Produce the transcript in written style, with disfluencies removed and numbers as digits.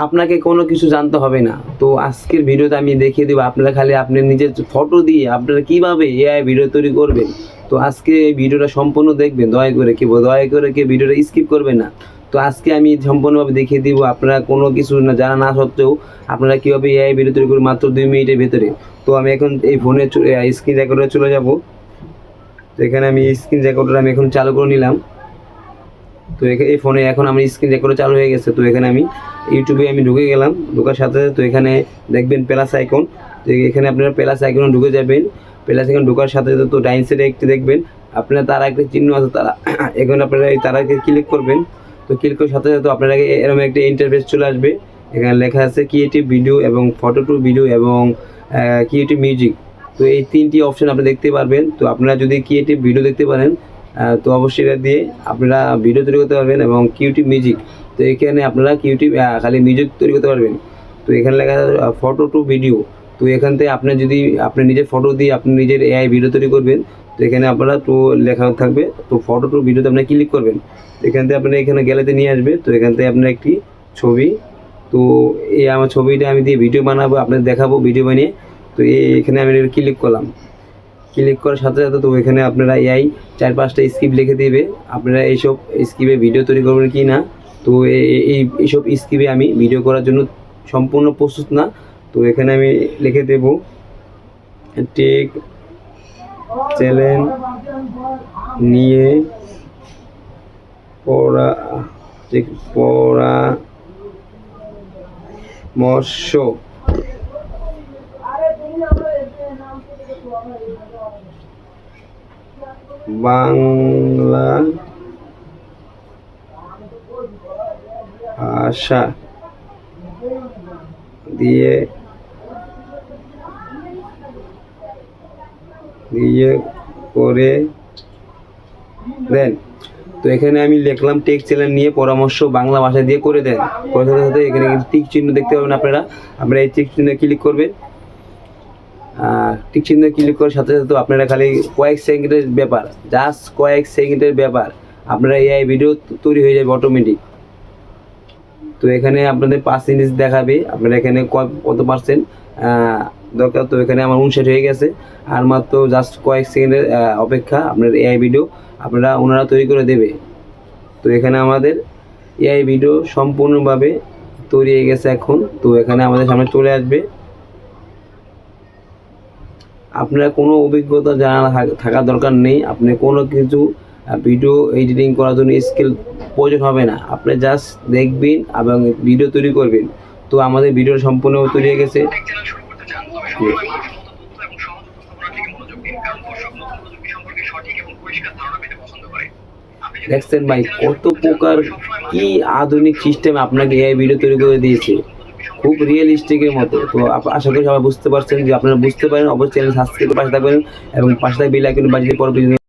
আপনাকে কোনো কিছু জানতে হবে না। তো আজকের ভিডিওতে আমি দেখিয়ে দেবো আপনারা খালি আপনার নিজের ফটো দিয়ে আপনারা কীভাবে এআই ভিডিও তৈরি করবেন। তো আজকে এই ভিডিওটা সম্পূর্ণ দেখবেন, দয়া করে কেউ ভিডিওটা স্কিপ করবেন না। তো আজকে আমি সম্পূর্ণভাবে দেখিয়ে দিব আপনারা কোনো কিছু না জানা না সত্ত্বেও আপনারা কীভাবে এআই ভিডিও তৈরি করবেন মাত্র 2 মিনিটের ভেতরে। তো আমি এখন এই ফোনে স্ক্রিন রেকর্ডারে চলে যাব। তো এখানে আমি স্ক্রিন রেকর্ডার আমি এখন চালু করে নিলাম। তো এই ফোনে এখন আমার স্ক্রিন রেকর্ডার চালু হয়ে গেছে। তো এখানে আমি ইউটিউবে আমি ঢুকে গেলাম, ঢোকার সাথে তো এখানে দেখবেন প্লাস আইকন। তো এখানে আপনারা প্লাস আইকনে ঢুকে যাবেন। প্লাস আইকন ঢোকার সাথে সাথে তো ডাইন সাইডে একটি দেখবেন আপনারা তারা একটা চিহ্ন আছে, তারা এখন আপনারা এই তারাকে ক্লিক করবেন। তো ক্লিক করার সাথে সাথে আপনারা এরকম একটা ইন্টারফেস চলে আসবে। এখানে লেখা আছে ক্রিয়েটিভ ভিডিও এবং ফটো টু ভিডিও এবং ক্রিয়েটিভ মিউজিক। তো এই তিনটি অপশন আপনি দেখতে পারবেন। তো আপনারা যদি ক্রিয়েটিভ ভিডিও দেখতে পারেন তো অবশ্যই এটা দিয়ে আপনারা ভিডিও তৈরি করতে পারবেন এবং কিউটিভ মিউজিক। তো এখানে আপনারা কিউটিভ খালি মিউজিক তৈরি করতে পারবেন। তো এখানে লেখা ফটো টু ভিডিও। তো এখান থেকে আপনি যদি আপনি নিজের ফটো দিয়ে আপনি নিজের এআই ভিডিও তৈরি করবেন, তো এখানে আপনারা তো লেখা থাকবে তো ফটো টু ভিডিওতে আপনারা ক্লিক করবেন। এখান থেকে আপনারা এখানে গ্যালারিতে নিয়ে আসবে। তো এখান থেকে আপনার একটি ছবি, তো এই আমার ছবিটা আমি দিয়ে ভিডিও বানাবো, আপনাদের দেখাবো ভিডিও বানিয়ে। তো এখানে আমি ক্লিক করলাম। ক্লিক করার সাথে সাথে তো এখানে আপনারা এআই 4-5টা স্ক্রিপ্ট লিখে দেবে। আপনারা এইসব স্ক্রিপ্টে ভিডিও তৈরি করবেন কি না। তো এইসব স্ক্রিপ্টে আমি ভিডিও করার জন্য সম্পূর্ণ প্রস্তুত না। তো এখানে আমি লিখে দেব টেক চ্যালেঞ্জ নিয়ে পরামর্শ বাংলা ভাষা দিয়ে করে দেন। তো এখানে আমি লিখলাম টেক চ্যানেল নিয়ে পরামর্শ বাংলা ভাষা দিয়ে করে দেন। করার সাথে সাথে এখানে টিক চিহ্ন দেখতে পাবেন আপনারা এই টিক চিহ্নে ক্লিক করবেন। টিক চিহ্নে ক্লিক করার সাথে সাথে আপনারা খালি কয়েক সেকেন্ডের ব্যাপার, জাস্ট কয়েক সেকেন্ডের ব্যাপার, আপনারা এআই ভিডিও তৈরি হয়ে যাবে অটোমেটিক। তো এখানে আপনাদের পার্সেন্টেজ দেখাবে আপনারা এখানে কত পার্সেন্ট দরকার। তো এখানে আমার 59 হয়ে গেছে, আর মাত্র জাস্ট কয়েক সেকেন্ডের অপেক্ষা আপনার এআই ভিডিও ওনারা তৈরি করে দেবে। তো এখানে আমাদের এআই ভিডিও সম্পূর্ণভাবে তৈরি হয়ে গেছে এখন। তো এখানে আমাদের সামনে চলে আসবে। আপনার কোনো অভিজ্ঞতা জানা থাকা দরকার নেই, আপনি কোনো কিছু ভিডিও এডিটিং করার জন্য স্কিল প্রয়োজন হবে না। আপনি জাস্ট দেখবেন এবং ভিডিও তৈরি করবেন। তো আমাদের ভিডিও সম্পূর্ণ তৈরি হয়ে গেছে। দেখছেন ভাই কত প্রকার কি আধুনিক সিস্টেম আপনাকে এআই ভিডিও তৈরি করে দিয়েছে, খুব রিয়েলিস্টিকের মতো। তো আশা করি সবাই বুঝতে পারছেন। যে আপনারা বুঝতে পারেন অবশ্যই চ্যানেল সাবস্ক্রাইব করে পাশে থাকবেন এবং পাশে থাকবে বেল আইকন বাজিয়ে পরবর্তী